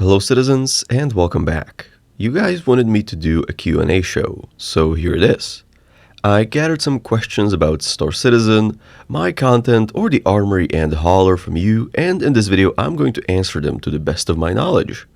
Hello citizens and welcome back. You guys wanted me to do a Q&A show, so here it is. I gathered some questions about Star Citizen, my content, or the Armory and Hauler from you, and in this video I'm going to answer them to the best of my knowledge.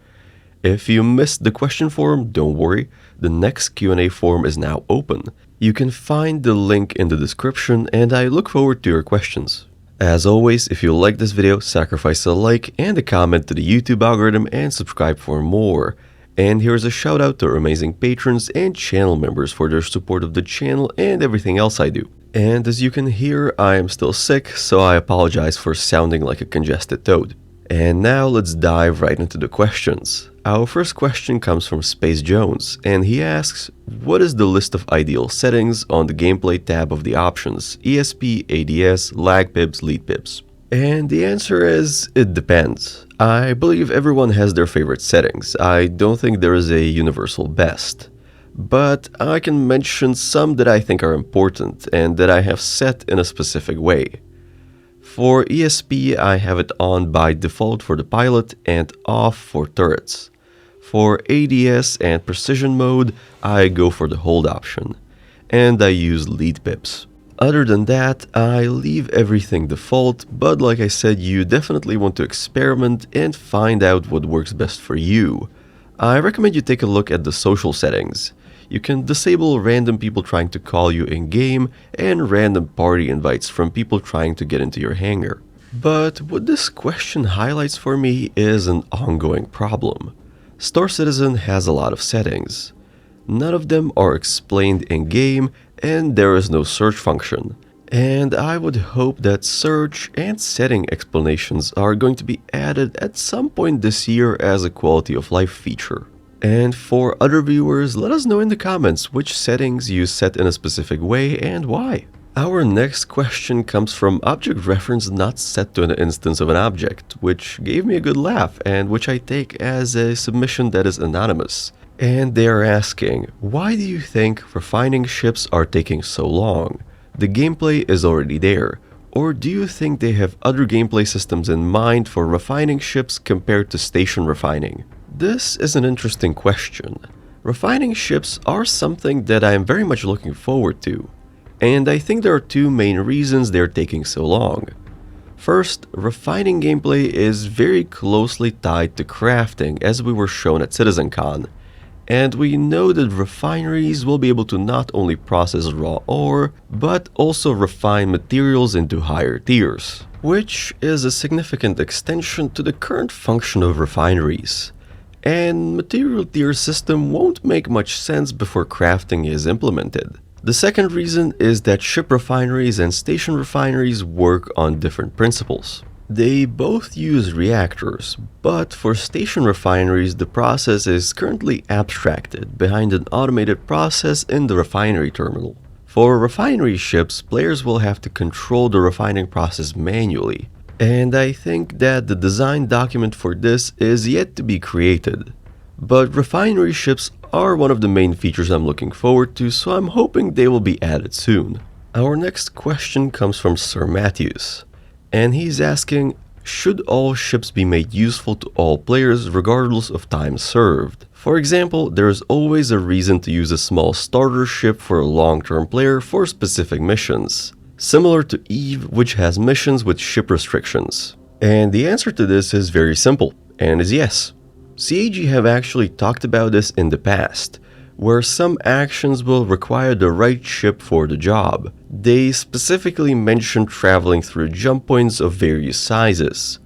If you missed the question form, don't worry, the next Q&A form is now open. You can find the link in the description and I look forward to your questions. As always, if you like this video, sacrifice a like and a comment to the YouTube algorithm and subscribe for more. And here's a shout out to our amazing patrons and channel members for their support of the channel and everything else I do. And as you can hear, I am still sick, so I apologize for sounding like a congested toad. And now let's dive right into the questions. Our first question comes from Space Jones, and he asks, what is the list of ideal settings on the gameplay tab of the options, ESP, ADS, lag pips, lead pips? And the answer is, it depends. I believe everyone has their favorite settings. I don't think there is a universal best. But I can mention some that I think are important and that I have set in a specific way. For ESP, I have it on by default for the pilot and off for turrets. For ADS and precision mode, I go for the hold option. And I use lead pips. Other than that, I leave everything default, but like I said, you definitely want to experiment and find out what works best for you. I recommend you take a look at the social settings. You can disable random people trying to call you in-game and random party invites from people trying to get into your hangar. But what this question highlights for me is an ongoing problem. Star Citizen has a lot of settings. None of them are explained in-game and there is no search function. And I would hope that search and setting explanations are going to be added at some point this year as a quality of life feature. And for other viewers, let us know in the comments which settings you set in a specific way and why. Our next question comes from object reference not set to an instance of an object, which gave me a good laugh and which I take as a submission that is anonymous. And they are asking, why do you think refining ships are taking so long? The gameplay is already there. Or do you think they have other gameplay systems in mind for refining ships compared to station refining? This is an interesting question. Refining ships are something that I am very much looking forward to. And I think there are two main reasons they're taking so long. First, refining gameplay is very closely tied to crafting as we were shown at CitizenCon. And we know that refineries will be able to not only process raw ore, but also refine materials into higher tiers, which is a significant extension to the current function of refineries. And material tier system won't make much sense before crafting is implemented. The second reason is that ship refineries and station refineries work on different principles. They both use reactors, but for station refineries the process is currently abstracted behind an automated process in the refinery terminal. For refinery ships, players will have to control the refining process manually. And I think that the design document for this is yet to be created. But refinery ships are one of the main features I'm looking forward to, so I'm hoping they will be added soon. Our next question comes from Sir Matthews. And he's asking, should all ships be made useful to all players regardless of time served? For example, there is always a reason to use a small starter ship for a long-term player for specific missions. Similar to EVE, which has missions with ship restrictions. And the answer to this is very simple, and is yes. CAG have actually talked about this in the past, where some actions will require the right ship for the job. They specifically mentioned traveling through jump points of various sizes.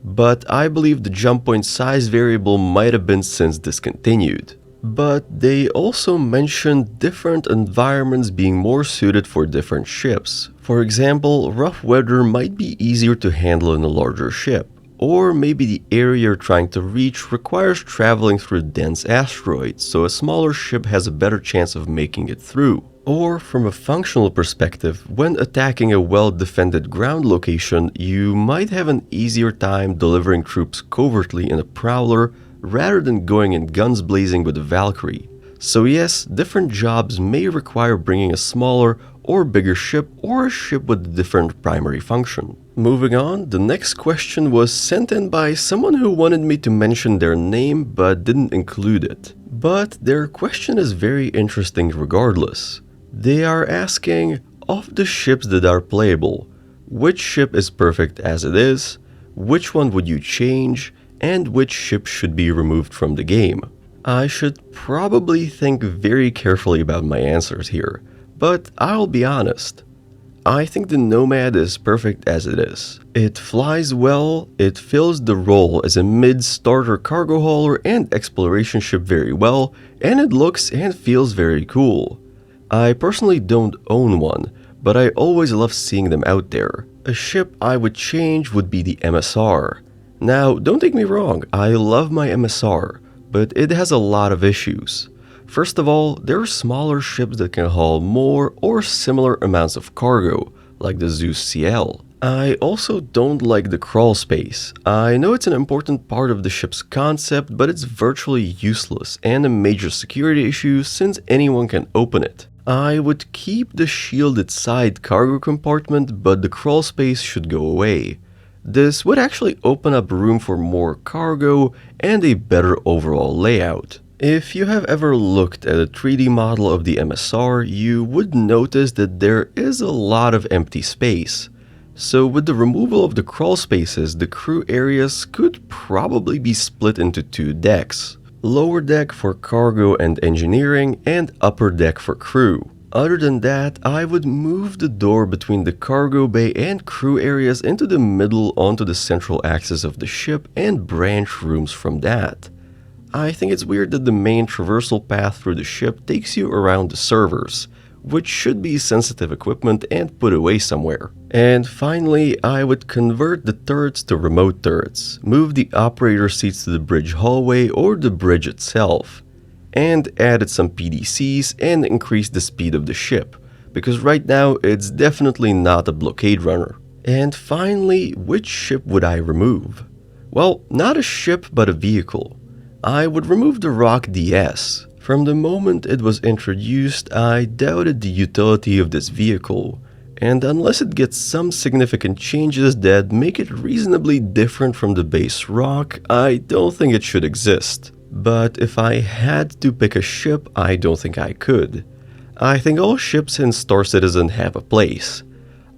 But I believe the jump point size variable might have been since discontinued. But they also mentioned different environments being more suited for different ships. For example, rough weather might be easier to handle in a larger ship. Or maybe the area you're trying to reach requires traveling through dense asteroids, so a smaller ship has a better chance of making it through. Or from a functional perspective, when attacking a well-defended ground location, you might have an easier time delivering troops covertly in a prowler rather than going in guns blazing with a Valkyrie. So yes, different jobs may require bringing a smaller or bigger ship or a ship with a different primary function. Moving on, the next question was sent in by someone who wanted me to mention their name but didn't include it. But their question is very interesting regardless. They are asking, of the ships that are playable, which ship is perfect as it is, which one would you change, and which ship should be removed from the game? I should probably think very carefully about my answers here, but I'll be honest. I think the Nomad is perfect as it is. It flies well, it fills the role as a mid-starter cargo hauler and exploration ship very well, and it looks and feels very cool. I personally don't own one, but I always love seeing them out there. A ship I would change would be the MSR. Now, don't take me wrong, I love my MSR, but it has a lot of issues. First of all, there are smaller ships that can haul more or similar amounts of cargo, like the Zeus CL. I also don't like the crawl space. I know it's an important part of the ship's concept, but it's virtually useless and a major security issue since anyone can open it. I would keep the shielded side cargo compartment, but the crawl space should go away. This would actually open up room for more cargo and a better overall layout. If you have ever looked at a 3D model of the MSR, you would notice that there is a lot of empty space. So with the removal of the crawl spaces, the crew areas could probably be split into two decks. Lower deck for cargo and engineering, and upper deck for crew. Other than that, I would move the door between the cargo bay and crew areas into the middle onto the central axis of the ship and branch rooms from that. I think it's weird that the main traversal path through the ship takes you around the servers, which should be sensitive equipment and put away somewhere. And finally, I would convert the turrets to remote turrets, move the operator seats to the bridge hallway or the bridge itself, and added some PDCs and increased the speed of the ship, because right now it's definitely not a blockade runner. And finally, which ship would I remove? Well, not a ship but a vehicle. I would remove the Rock DS. From the moment it was introduced, I doubted the utility of this vehicle, and unless it gets some significant changes that make it reasonably different from the base Rock, I don't think it should exist. But if I had to pick a ship, I don't think I could. I think all ships in Star Citizen have a place.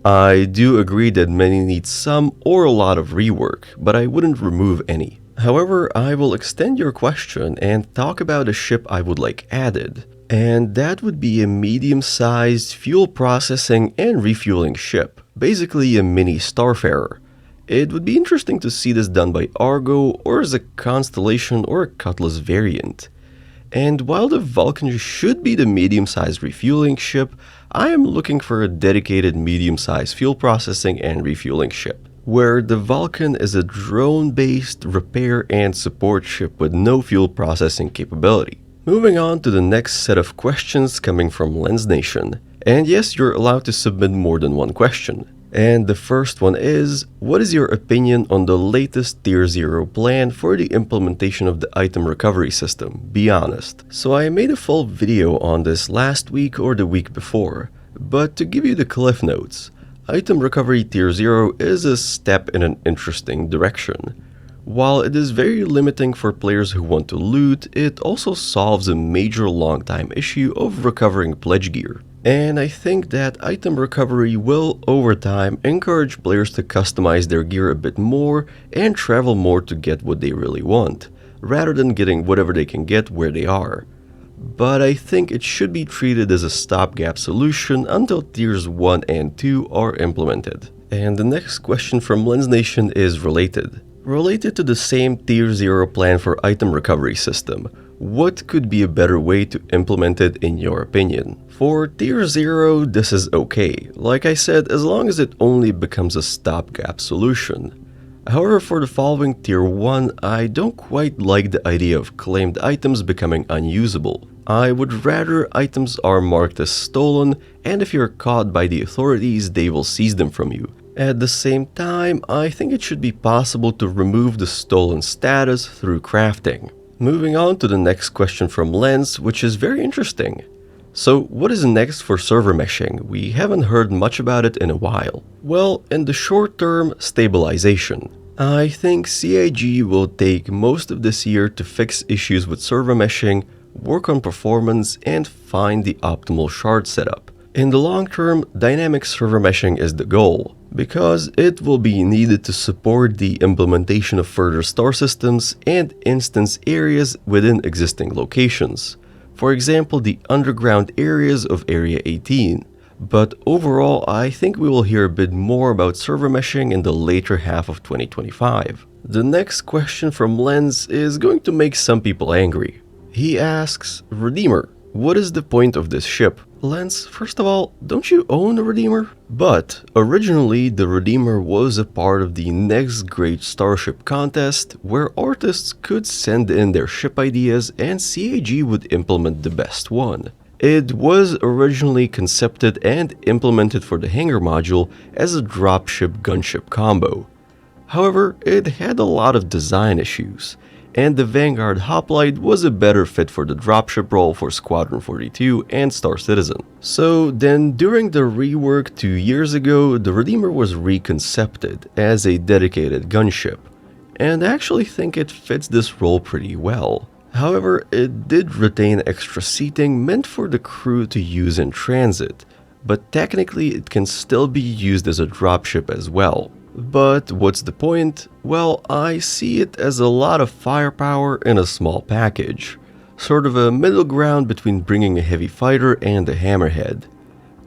I do agree that many need some or a lot of rework, but I wouldn't remove any. However, I will extend your question and talk about a ship I would like added, and that would be a medium-sized fuel processing and refueling ship, basically a mini Starfarer. It would be interesting to see this done by Argo or as a Constellation or a Cutlass variant. And while the Vulcan should be the medium-sized refueling ship, I am looking for a dedicated medium-sized fuel processing and refueling ship, where the Vulcan is a drone-based repair and support ship with no fuel processing capability. Moving on to the next set of questions coming from Lens Nation. And yes, you're allowed to submit more than one question. And the first one is, what is your opinion on the latest Tier 0 plan for the implementation of the item recovery system? Be honest. So I made a full video on this last week or the week before, but to give you the cliff notes, item recovery Tier 0 is a step in an interesting direction. While it is very limiting for players who want to loot, it also solves a major long-time issue of recovering pledge gear. And I think that item recovery will, over time, encourage players to customize their gear a bit more and travel more to get what they really want, rather than getting whatever they can get where they are. But I think it should be treated as a stopgap solution until Tiers 1 and 2 are implemented. And the next question from Lens Nation is related. Related to the same Tier 0 plan for item recovery system, what could be a better way to implement it in your opinion? For Tier 0, this is okay, like I said, as long as it only becomes a stopgap solution. However, for the following Tier 1, I don't quite like the idea of claimed items becoming unusable. I would rather items are marked as stolen, and if you're caught by the authorities, they will seize them from you. At the same time, I think it should be possible to remove the stolen status through crafting. Moving on to the next question from Lens, which is very interesting. So what is next for server meshing? We haven't heard much about it in a while. Well, in the short term, stabilization. I think CIG will take most of this year to fix issues with server meshing, work on performance, and find the optimal shard setup. In the long term, dynamic server meshing is the goal, because it will be needed to support the implementation of further star systems and instance areas within existing locations. For example, the underground areas of Area 18. But overall, I think we will hear a bit more about server meshing in the later half of 2025. The next question from Lens is going to make some people angry. He asks, Redeemer, what is the point of this ship? Lens, first of all, don't you own a Redeemer? But originally, the Redeemer was a part of the Next Great Starship contest, where artists could send in their ship ideas and CIG would implement the best one. It was originally concepted and implemented for the hangar module as a dropship gunship combo. However, it had a lot of design issues, and the Vanguard Hoplite was a better fit for the dropship role for Squadron 42 and Star Citizen. So then during the rework 2 years ago, the Redeemer was reconcepted as a dedicated gunship, and I actually think it fits this role pretty well. However, it did retain extra seating meant for the crew to use in transit, but technically it can still be used as a dropship as well. But what's the point? Well, I see it as a lot of firepower in a small package, sort of a middle ground between bringing a heavy fighter and a hammerhead.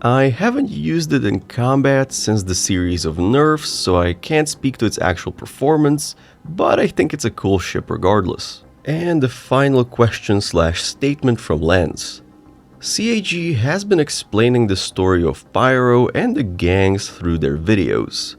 I haven't used it in combat since the series of nerfs, so I can't speak to its actual performance, but I think it's a cool ship regardless. And the final question / statement from Lens. CIG has been explaining the story of Pyro and the gangs through their videos.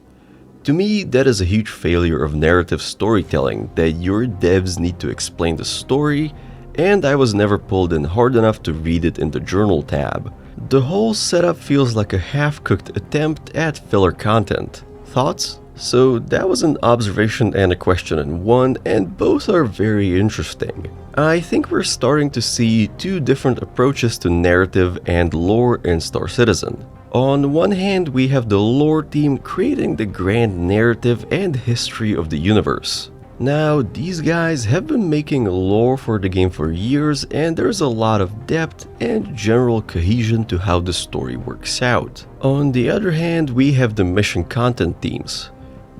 To me, that is a huge failure of narrative storytelling, that your devs need to explain the story, and I was never pulled in hard enough to read it in the journal tab. The whole setup feels like a half-cooked attempt at filler content. Thoughts? So that was an observation and a question in one, and both are very interesting. I think we're starting to see two different approaches to narrative and lore in Star Citizen. On one hand, we have the lore team creating the grand narrative and history of the universe. Now, these guys have been making lore for the game for years, and there's a lot of depth and general cohesion to how the story works out. On the other hand, we have the mission content teams.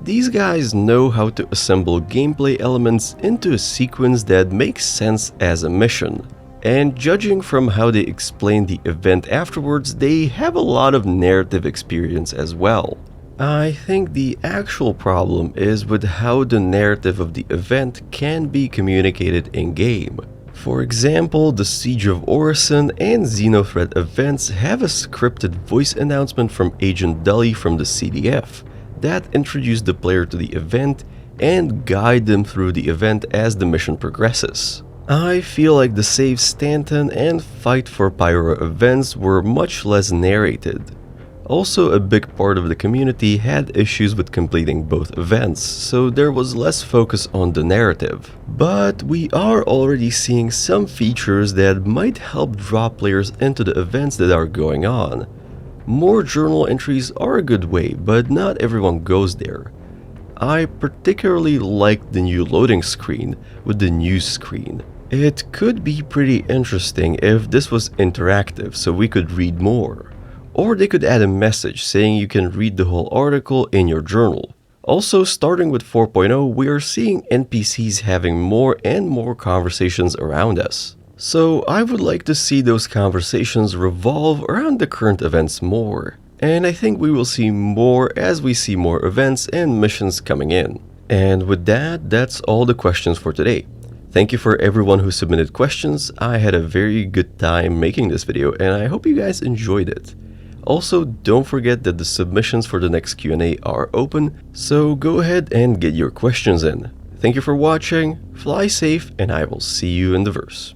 These guys know how to assemble gameplay elements into a sequence that makes sense as a mission. And judging from how they explain the event afterwards, they have a lot of narrative experience as well. I think the actual problem is with how the narrative of the event can be communicated in-game. For example, the Siege of Orison and Xenothreat events have a scripted voice announcement from Agent Dully from the CDF that introduce the player to the event and guide them through the event as the mission progresses. I feel like the Save Stanton and Fight for Pyro events were much less narrated. Also, a big part of the community had issues with completing both events, so there was less focus on the narrative. But we are already seeing some features that might help draw players into the events that are going on. More journal entries are a good way, but not everyone goes there. I particularly like the new loading screen with the news screen. It could be pretty interesting if this was interactive so we could read more. Or they could add a message saying you can read the whole article in your journal. Also, starting with 4.0, we are seeing NPCs having more and more conversations around us. So I would like to see those conversations revolve around the current events more. And I think we will see more as we see more events and missions coming in. And with that, that's all the questions for today. Thank you for everyone who submitted questions. I had a very good time making this video and I hope you guys enjoyed it. Also, don't forget that the submissions for the next Q&A are open, so go ahead and get your questions in. Thank you for watching, fly safe, and I will see you in the verse.